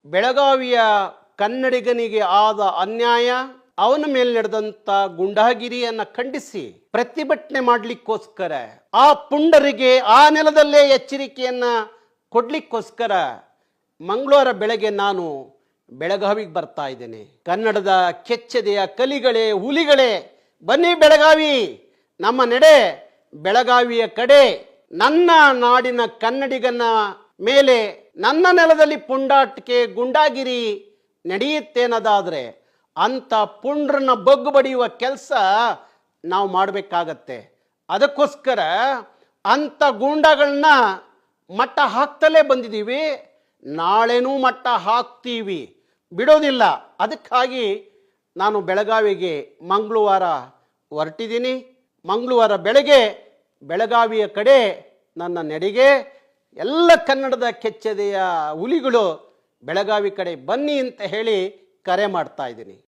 ಬೆಳಗಾವಿಯ ಕನ್ನಡಿಗನಿಗೆ ಆದ ಅನ್ಯಾಯ, ಅವನ ಮೇಲೆ ನಡೆದಂತ ಗುಂಡಾಗಿರಿಯನ್ನು ಖಂಡಿಸಿ ಪ್ರತಿಭಟನೆ ಮಾಡಲಿಕ್ಕೋಸ್ಕರ, ಆ ಪುಂಡರಿಗೆ ಆ ನೆಲದಲ್ಲೇ ಎಚ್ಚರಿಕೆಯನ್ನ ಕೊಡ್ಲಿಕ್ಕೋಸ್ಕರ ಮಂಗಳವಾರ ಬೆಳಗ್ಗೆ ನಾನು ಬೆಳಗಾವಿಗೆ ಬರ್ತಾ ಇದ್ದೇನೆ. ಕನ್ನಡದ ಕೆಚ್ಚೆದೆಯ ಕಲಿಗಳೇ, ಹುಲಿಗಳೇ, ಬನ್ನಿ ಬೆಳಗಾವಿ, ನಮ್ಮ ನಡೆ ಬೆಳಗಾವಿಯ ಕಡೆ. ನನ್ನ ನಾಡಿನ ಕನ್ನಡಿಗನ ಮೇಲೆ, ನನ್ನ ನೆಲದಲ್ಲಿ ಪುಂಡಾಟಿಕೆ ಗುಂಡಾಗಿರಿ ನಡೆಯುತ್ತೇನದಾದ್ರೆ ಅಂತ ಪುಂಡ್ರನ್ನ ಬಗ್ಗು ಬಡಿಯುವ ಕೆಲಸ ನಾವು ಮಾಡಬೇಕಾಗತ್ತೆ. ಅದಕ್ಕೋಸ್ಕರ ಅಂಥ ಗೂಂಡಾಗಳನ್ನ ಮಟ್ಟ ಹಾಕ್ತಲೇ ಬಂದಿದ್ದೀವಿ, ನಾಳೆನೂ ಮಟ್ಟ ಹಾಕ್ತೀವಿ, ಬಿಡೋದಿಲ್ಲ. ಅದಕ್ಕಾಗಿ ನಾನು ಬೆಳಗಾವಿಗೆ ಮಂಗಳವಾರ ಹೊರಟಿದ್ದೀನಿ. ಮಂಗಳವಾರ ಬೆಳಗ್ಗೆ ಬೆಳಗಾವಿಯ ಕಡೆ ನನ್ನ ನಡೆಗೆ ಎಲ್ಲ ಕನ್ನಡದ ಕೆಚ್ಚೆದೆಯ ಹುಲಿಗಳು ಬೆಳಗಾವಿ ಕಡೆ ಬನ್ನಿ ಅಂತ ಹೇಳಿ ಕರೆ ಮಾಡ್ತಾ ಇದ್ದೀನಿ.